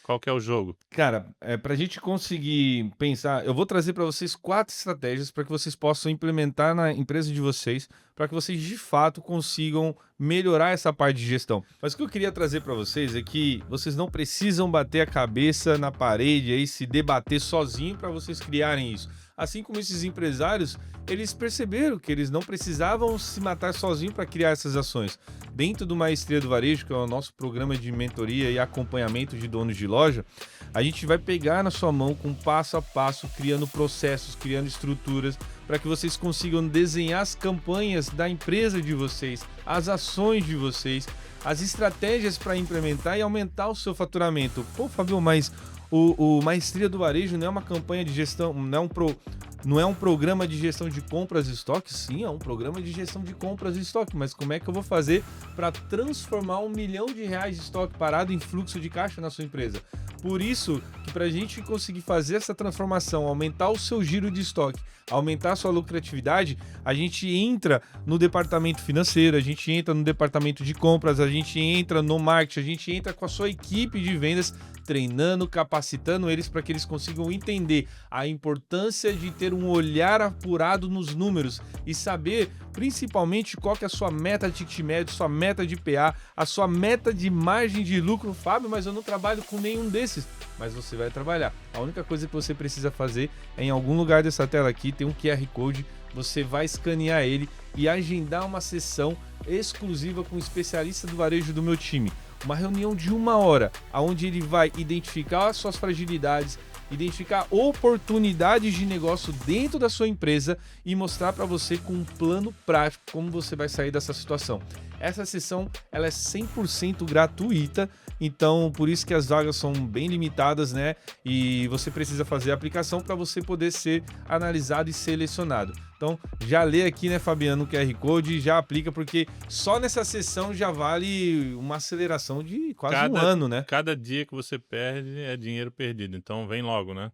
Qual que é o jogo? Cara, para a gente conseguir pensar, eu vou trazer para vocês 4 estratégias para que vocês possam implementar na empresa de vocês, para que vocês de fato consigam melhorar essa parte de gestão. Mas o que eu queria trazer para vocês é que vocês não precisam bater a cabeça na parede aí, se debater sozinho para vocês criarem isso. Assim como esses empresários, eles perceberam que eles não precisavam se matar sozinho para criar essas ações. Dentro do Maestria do Varejo, que é o nosso programa de mentoria e acompanhamento de donos de loja, a gente vai pegar na sua mão com passo a passo, criando processos, criando estruturas, para que vocês consigam desenhar as campanhas da empresa de vocês, as ações de vocês, as estratégias para implementar e aumentar o seu faturamento. Pô, Fabio, mas o Maestria do Varejo não é uma campanha de gestão, não é um programa de gestão de compras e estoque? Sim, é um programa de gestão de compras e estoque, mas como é que eu vou fazer para transformar R$ 1 milhão de estoque parado em fluxo de caixa na sua empresa? Por isso que para a gente conseguir fazer essa transformação, aumentar o seu giro de estoque, aumentar a sua lucratividade, a gente entra no departamento financeiro, a gente entra no departamento de compras, a gente entra no marketing, a gente entra com a sua equipe de vendas, treinando, capacitando eles para que eles consigam entender a importância de ter um olhar apurado nos números e saber principalmente qual que é a sua meta de ticket médio, sua meta de PA, a sua meta de margem de lucro. Fábio, mas eu não trabalho com nenhum desses. Mas você vai trabalhar. A única coisa que você precisa fazer é em algum lugar dessa tela aqui tem um QR Code, você vai escanear ele e agendar uma sessão exclusiva com o especialista do varejo do meu time. Uma reunião de 1 hora, onde ele vai identificar as suas fragilidades, identificar oportunidades de negócio dentro da sua empresa e mostrar para você com um plano prático como você vai sair dessa situação. Essa sessão ela é 100% gratuita, então por isso que as vagas são bem limitadas, né? E você precisa fazer a aplicação para você poder ser analisado e selecionado. Então já lê aqui, né, Fabiano, o QR Code, já aplica, porque só nessa sessão já vale uma aceleração de quase um ano, né? Cada dia que você perde é dinheiro perdido, então vem logo, né?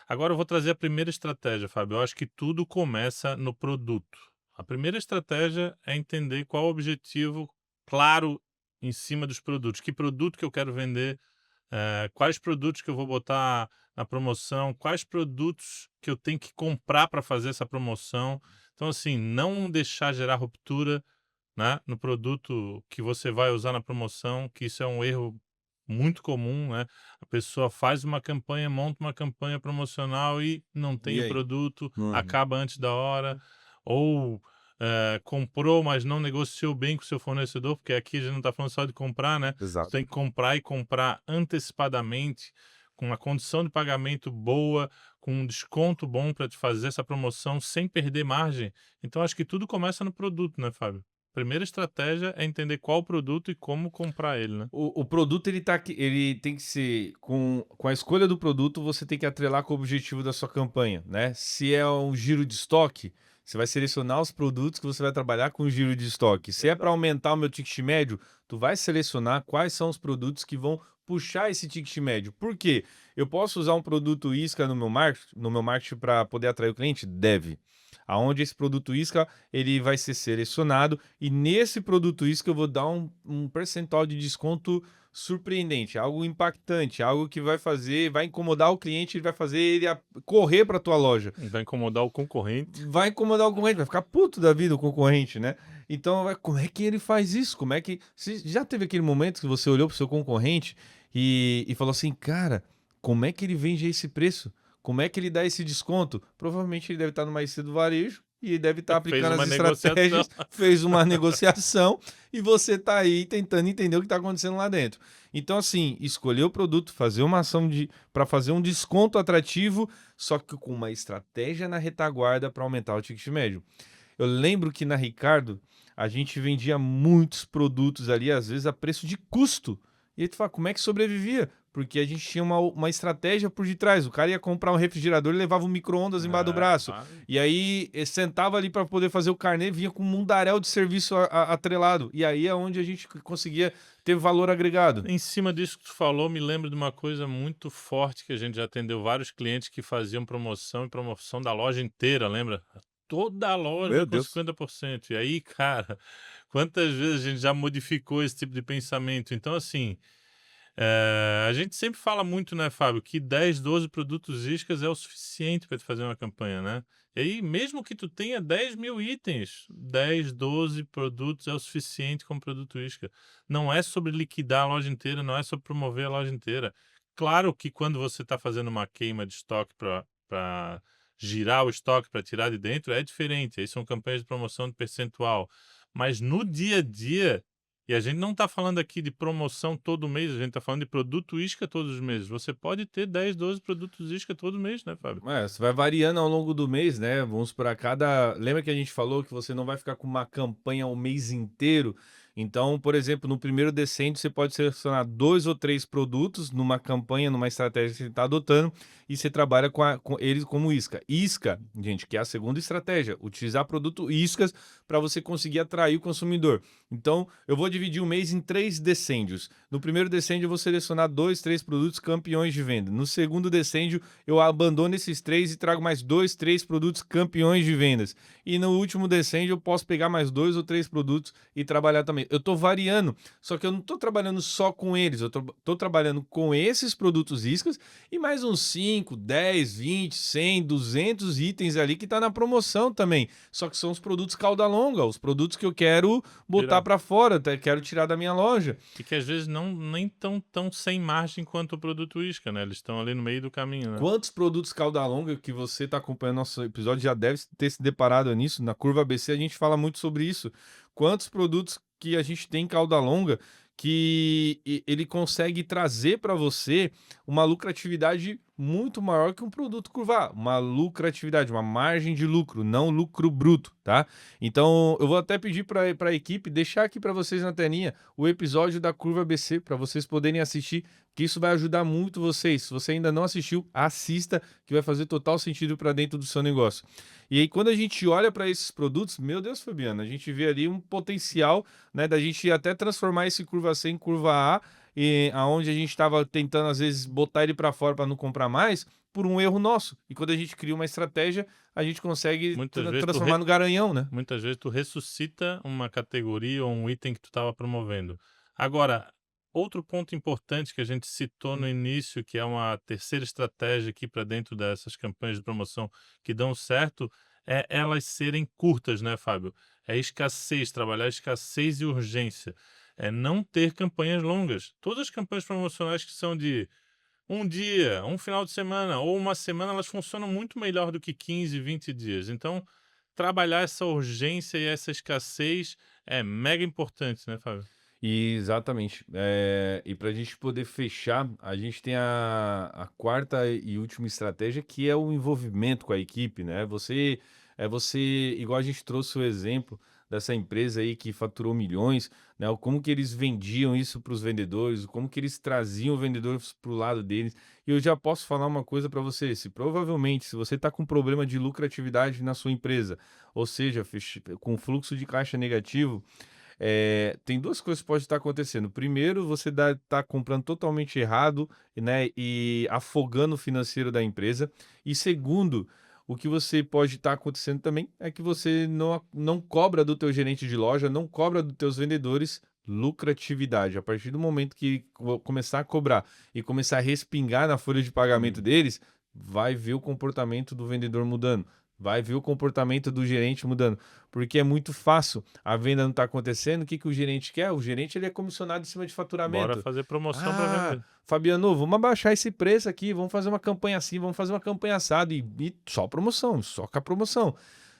Agora eu vou trazer a primeira estratégia, Fábio. Eu acho que tudo começa no produto. A primeira estratégia é entender qual o objetivo claro em cima dos produtos. Que produto que eu quero vender, quais produtos que eu vou botar na promoção, quais produtos que eu tenho que comprar para fazer essa promoção. Então, assim, não deixar gerar ruptura, né, no produto que você vai usar na promoção, que isso é um erro muito comum, né? A pessoa faz uma campanha, monta uma campanha promocional e não tem E o aí? produto, Uhum. acaba antes da hora, ou comprou, mas não negociou bem com o seu fornecedor, porque aqui a gente não está falando só de comprar, né? Você Exato. tem que comprar e comprar antecipadamente, com uma condição de pagamento boa, com um desconto bom para te fazer essa promoção sem perder margem. Então, acho que tudo começa no produto, né, Fábio? primeira estratégia é entender qual produto e como comprar ele, né? O produto ele tem que ser com a escolha do produto, você tem que atrelar com o objetivo da sua campanha, né. Se é um giro de estoque, você vai selecionar os produtos que você vai trabalhar com giro de estoque. Se é para aumentar o meu ticket médio, tu vai selecionar quais são os produtos que vão puxar esse ticket médio. Por quê? Eu posso usar um produto isca no meu marketing para poder atrair o cliente? Deve. Aonde esse produto isca, ele vai ser selecionado e nesse produto isca eu vou dar um percentual de desconto surpreendente, algo impactante, algo que vai incomodar o cliente, ele vai fazer ele correr para tua loja. Vai incomodar o concorrente. Vai incomodar o concorrente, vai ficar puto da vida o concorrente, né? Então, como é que ele faz isso? Como é que. Você já teve aquele momento que você olhou pro seu concorrente e falou assim, cara, como é que ele vende esse preço? Como é que ele dá esse desconto? Provavelmente ele deve estar no mais cedo varejo e ele deve estar Fez aplicando as uma negociação. estratégias, fez uma negociação e você está aí tentando entender o que está acontecendo lá dentro. Então, assim, escolher o produto, fazer uma ação para fazer um desconto atrativo, só que com uma estratégia na retaguarda para aumentar o ticket médio. Eu lembro que na Ricardo a gente vendia muitos produtos ali, às vezes a preço de custo. E aí tu fala, como é que sobrevivia? Porque a gente tinha uma estratégia por detrás. O cara ia comprar um refrigerador e levava um micro-ondas embaixo do braço. E aí sentava ali para poder fazer o carnê, vinha com um mundaréu de serviço atrelado. E aí é onde a gente conseguia ter valor agregado. Em cima disso que tu falou, me lembro de uma coisa muito forte que a gente já atendeu vários clientes que faziam promoção e promoção da loja inteira, lembra? Toda a loja Meu com Deus. 50%. E aí, cara, quantas vezes a gente já modificou esse tipo de pensamento? Então, assim, a gente sempre fala muito, né, Fábio, que 10, 12 produtos iscas é o suficiente para tu fazer uma campanha, né? E aí, mesmo que tu tenha 10 mil itens, 10, 12 produtos é o suficiente como produto isca. Não é sobre liquidar a loja inteira, não é sobre promover a loja inteira. Claro que quando você está fazendo uma queima de estoque para girar o estoque para tirar de dentro, é diferente. Aí são campanhas de promoção de percentual. Mas no dia a dia, e a gente não está falando aqui de promoção todo mês, a gente está falando de produto isca todos os meses. Você pode ter 10, 12 produtos isca todo mês, né, Fábio? Você vai variando ao longo do mês, né? Vamos para cada. Lembra que a gente falou que você não vai ficar com uma campanha o mês inteiro? Então, por exemplo, no primeiro decente, você pode selecionar 2 ou 3 produtos numa campanha, numa estratégia que você está adotando, e você trabalha com eles como isca. Isca, gente, que é a segunda estratégia, utilizar produto iscas para você conseguir atrair o consumidor. Então, eu vou dividir o mês em 3 decêndios. No primeiro decêndio, eu vou selecionar 2, 3 produtos campeões de venda. No segundo decêndio, eu abandono esses 3 e trago mais 2, 3 produtos campeões de vendas. E no último decêndio eu posso pegar mais 2 ou 3 produtos e trabalhar também. Eu estou variando, só que eu não estou trabalhando só com eles, eu estou trabalhando com esses produtos iscas e mais uns 5, 10, 20, 100, 200 itens ali que está na promoção também. Só que são os produtos cauda longa, os produtos que eu quero botar para fora, quero tirar da minha loja. E que às vezes nem tão sem margem quanto o produto isca, né? Eles estão ali no meio do caminho, né? Quantos produtos cauda longa que você está acompanhando nosso episódio já deve ter se deparado nisso? Na curva ABC a gente fala muito sobre isso. Quantos produtos que a gente tem cauda longa que ele consegue trazer para você uma lucratividade muito maior que um produto curva A. Uma lucratividade, uma margem de lucro, não lucro bruto, tá? Então eu vou até pedir para a equipe deixar aqui para vocês na telinha o episódio da curva ABC para vocês poderem assistir, que isso vai ajudar muito vocês. Se você ainda não assistiu, assista, que vai fazer total sentido para dentro do seu negócio. E aí, quando a gente olha para esses produtos, meu Deus, Fabiano, a gente vê ali um potencial, né, da gente até transformar esse curva C em curva A, e aonde a gente estava tentando, às vezes, botar ele para fora para não comprar mais, por um erro nosso. E quando a gente cria uma estratégia, a gente consegue transformar no garanhão, né? Muitas vezes tu ressuscita uma categoria ou um item que tu estava promovendo. Agora, outro ponto importante que a gente citou no início, que é uma terceira estratégia aqui para dentro dessas campanhas de promoção que dão certo, é elas serem curtas, né, Fábio? É escassez, trabalhar escassez e urgência. É não ter campanhas longas. Todas as campanhas promocionais que são de um dia, um final de semana ou uma semana, elas funcionam muito melhor do que 15, 20 dias. Então, trabalhar essa urgência e essa escassez é mega importante, né, Fábio? Exatamente. E para a gente poder fechar, a gente tem a quarta e última estratégia, que é o envolvimento com a equipe, né? Você, igual a gente trouxe o exemplo dessa empresa aí que faturou milhões, né? Como que eles vendiam isso para os vendedores, como que eles traziam vendedores para o lado deles. E eu já posso falar uma coisa para você: se você está com problema de lucratividade na sua empresa, ou seja, com fluxo de caixa negativo, tem duas coisas que podem estar acontecendo. Primeiro, você está comprando totalmente errado, né, e afogando o financeiro da empresa. E segundo, o que você pode estar acontecendo também é que você não cobra do teu gerente de loja, não cobra dos teus vendedores lucratividade. A partir do momento que começar a cobrar e começar a respingar na folha de pagamento deles, vai ver o comportamento do vendedor mudando. Vai ver o comportamento do gerente mudando, porque é muito fácil. A venda não está acontecendo, o que que o gerente quer? O gerente ele é comissionado em cima de Bora faturamento. fazer promoção para vender. Fabiano, vamos abaixar esse preço aqui, vamos fazer uma campanha assim, vamos fazer uma campanha assada e só promoção, só com a promoção.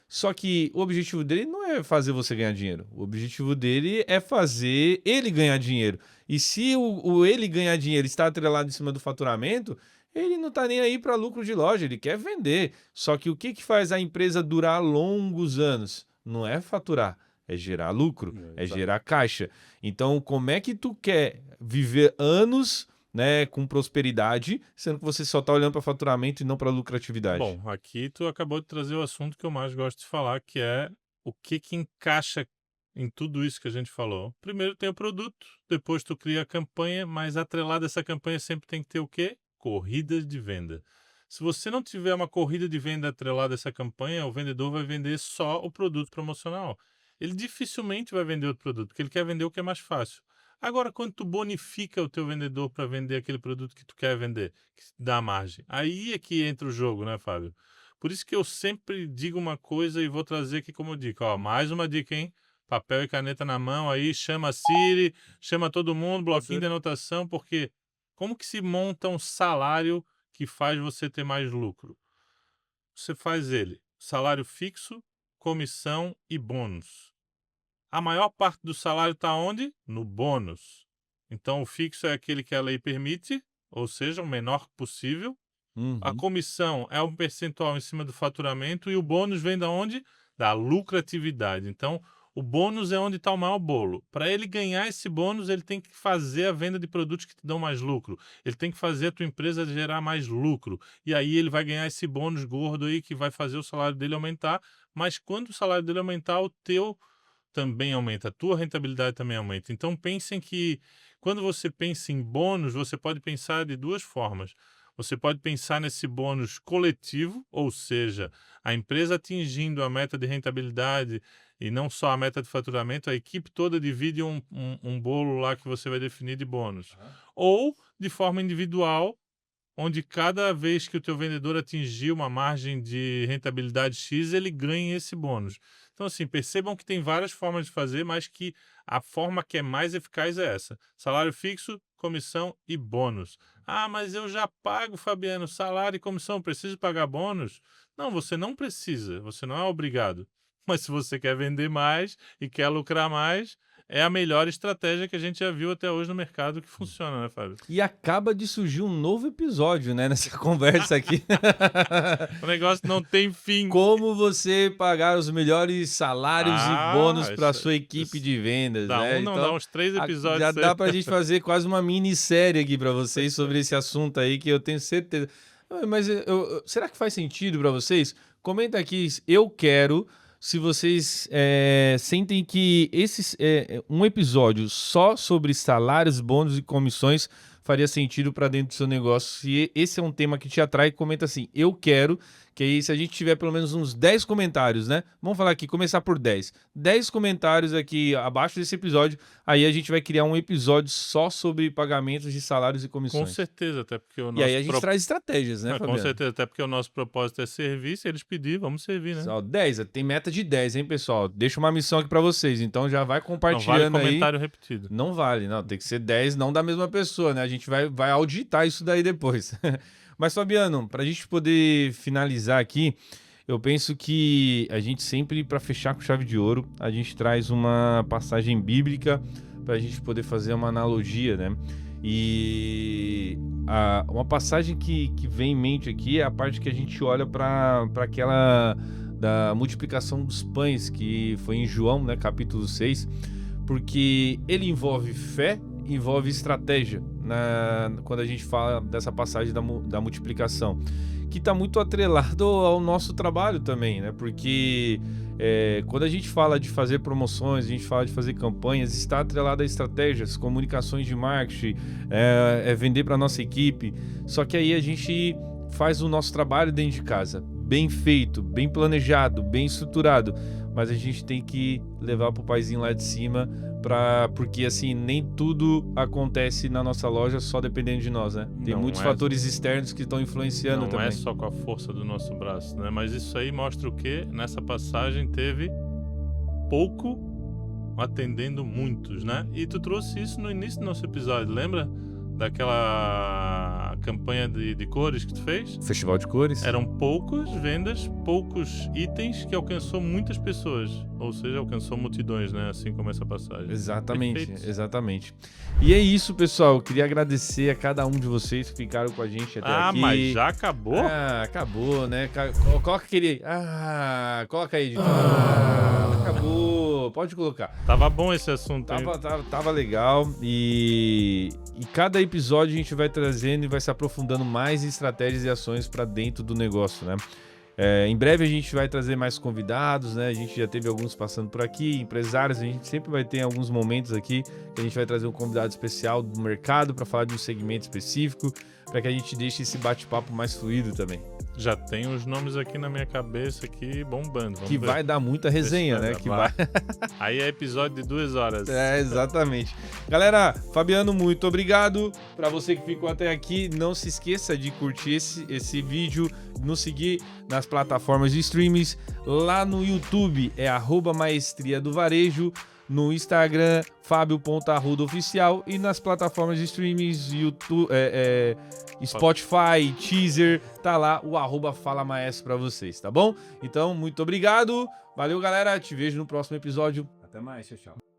Só que o objetivo dele não é fazer você ganhar dinheiro. O objetivo dele é fazer ele ganhar dinheiro. E se o ele ganhar dinheiro está atrelado em cima do faturamento, ele não está nem aí para lucro de loja, ele quer vender. Só que o que faz a empresa durar longos anos? Não é faturar, é gerar lucro, é Exato. gerar caixa. Então, como é que tu quer viver anos, né, com prosperidade, sendo que você só está olhando para faturamento e não para lucratividade? Bom, aqui tu acabou de trazer o assunto que eu mais gosto de falar, que é o que encaixa em tudo isso que a gente falou. Primeiro tem o produto, depois tu cria a campanha, mas atrelado a essa campanha sempre tem que ter o quê? Corridas de venda. Se você não tiver uma corrida de venda atrelada a essa campanha, o vendedor vai vender só o produto promocional. Ele dificilmente vai vender outro produto, porque ele quer vender o que é mais fácil. Agora, quando tu bonifica o teu vendedor para vender aquele produto que tu quer vender, que dá margem, aí é que entra o jogo, né, Fábio? Por isso que eu sempre digo uma coisa e vou trazer aqui como dica. Ó, mais uma dica, hein? Papel e caneta na mão aí, chama a Siri, chama todo mundo, bloquinho de anotação, porque como que se monta um salário que faz você ter mais lucro? Você faz ele, salário fixo, comissão e bônus. A maior parte do salário está onde? No bônus. Então, o fixo é aquele que a lei permite, ou seja, o menor possível. A Uhum. comissão é um percentual em cima do faturamento e o bônus vem da onde? Da lucratividade. Então, o bônus é onde está o maior bolo. Para ele ganhar esse bônus, ele tem que fazer a venda de produtos que te dão mais lucro. Ele tem que fazer a tua empresa gerar mais lucro. E aí ele vai ganhar esse bônus gordo aí que vai fazer o salário dele aumentar. Mas quando o salário dele aumentar, o teu também aumenta, a tua rentabilidade também aumenta. Então pensem que quando você pensa em bônus, você pode pensar de duas formas. Você pode pensar nesse bônus coletivo, ou seja, a empresa atingindo a meta de rentabilidade e não só a meta de faturamento, a equipe toda divide um bolo lá que você vai definir de bônus. Ou de forma individual, onde cada vez que o teu vendedor atingir uma margem de rentabilidade X, ele ganha esse bônus. Então, assim, percebam que tem várias formas de fazer, mas que a forma que é mais eficaz é essa: salário fixo, comissão e bônus. Ah, mas eu já pago, Fabiano, salário e comissão, preciso pagar bônus? Não, você não precisa, você não é obrigado. Mas se você quer vender mais e quer lucrar mais, é a melhor estratégia que a gente já viu até hoje no mercado que funciona, né, Fábio? E acaba de surgir um novo episódio, né, nessa conversa aqui. O negócio não tem fim. Como você pagar os melhores salários e bônus para Isso, sua equipe isso de vendas, dá né? um, não dá Então, uns 3 já episódios dá aí. pra gente fazer quase uma minissérie aqui para vocês sobre esse assunto aí que eu tenho certeza. Mas será que faz sentido para vocês? Comenta aqui, eu quero, se vocês sentem que um episódio só sobre salários, bônus e comissões faria sentido para dentro do seu negócio. Se esse é um tema que te atrai, comenta assim, eu quero, que aí se a gente tiver pelo menos uns 10 comentários, né? Vamos falar aqui, começar por 10. 10 comentários aqui abaixo desse episódio, aí a gente vai criar um episódio só sobre pagamentos de salários e Com comissões. certeza, até porque o E aí nosso a gente traz estratégias, né, com Fabiano? certeza, até porque o nosso propósito é servir, se eles pedirem, vamos servir, né? Só 10, tem meta de 10, hein, pessoal? Deixa uma missão aqui pra vocês, então já vai Não vale compartilhando aí. comentário repetido. Não vale, não, tem que ser 10, não da mesma pessoa, né? A gente vai auditar isso daí depois. Mas, Fabiano, pra gente poder finalizar aqui, eu penso que a gente sempre, para fechar com chave de ouro, a gente traz uma passagem bíblica pra gente poder fazer uma analogia, né? E uma passagem que vem em mente aqui é a parte que a gente olha para aquela da multiplicação dos pães, que foi em João, né, capítulo 6, porque ele envolve fé, envolve estratégia, quando a gente fala dessa passagem da multiplicação, que está muito atrelado ao nosso trabalho também, né? Porque quando a gente fala de fazer promoções, a gente fala de fazer campanhas, está atrelado a estratégias, comunicações de marketing, vender para nossa equipe. Só que aí a gente faz o nosso trabalho dentro de casa, bem feito, bem planejado, bem estruturado, mas a gente tem que levar pro paizinho lá de cima, porque assim, nem tudo acontece na nossa loja só dependendo de nós, né? Tem muitos fatores externos que estão influenciando também. Não é só com a força do nosso braço, né? Mas isso aí mostra o quê? Nessa passagem teve pouco atendendo muitos, né? E tu trouxe isso no início do nosso episódio, lembra? Daquela campanha de cores que tu fez? Festival de cores. Eram poucas vendas, poucos itens que alcançou muitas pessoas. Ou seja, alcançou multidões, né? Assim como essa passagem. Exatamente, Perfeito. exatamente. E é isso, pessoal. Eu queria agradecer a cada um de vocês que ficaram com a gente até aqui. Mas já acabou? Acabou, né? Coloca aquele... coloca aí, editor. Acabou. Pode colocar. Tava bom esse assunto, hein? Tava legal. E cada episódio a gente vai trazendo e vai se aprofundando mais em estratégias e ações para dentro do negócio, né? Em breve a gente vai trazer mais convidados, né? A gente já teve alguns passando por aqui, empresários, a gente sempre vai ter alguns momentos aqui que a gente vai trazer um convidado especial do mercado para falar de um segmento específico, para que a gente deixe esse bate-papo mais fluido também. Já tem uns nomes aqui na minha cabeça aqui bombando. Que vai dar muita resenha, né? Aí é episódio de 2 horas. Exatamente. Galera, Fabiano, muito obrigado. Para você que ficou até aqui, não se esqueça de curtir esse vídeo, nos seguir nas plataformas de streamings. Lá no YouTube é @maestria do varejo. No Instagram, fabio.arrudaoficial, e nas plataformas de streamings, YouTube, Spotify, Teaser, tá lá o @falamaestro pra vocês, tá bom? Então, muito obrigado, valeu galera, te vejo no próximo episódio, até mais, tchau, tchau.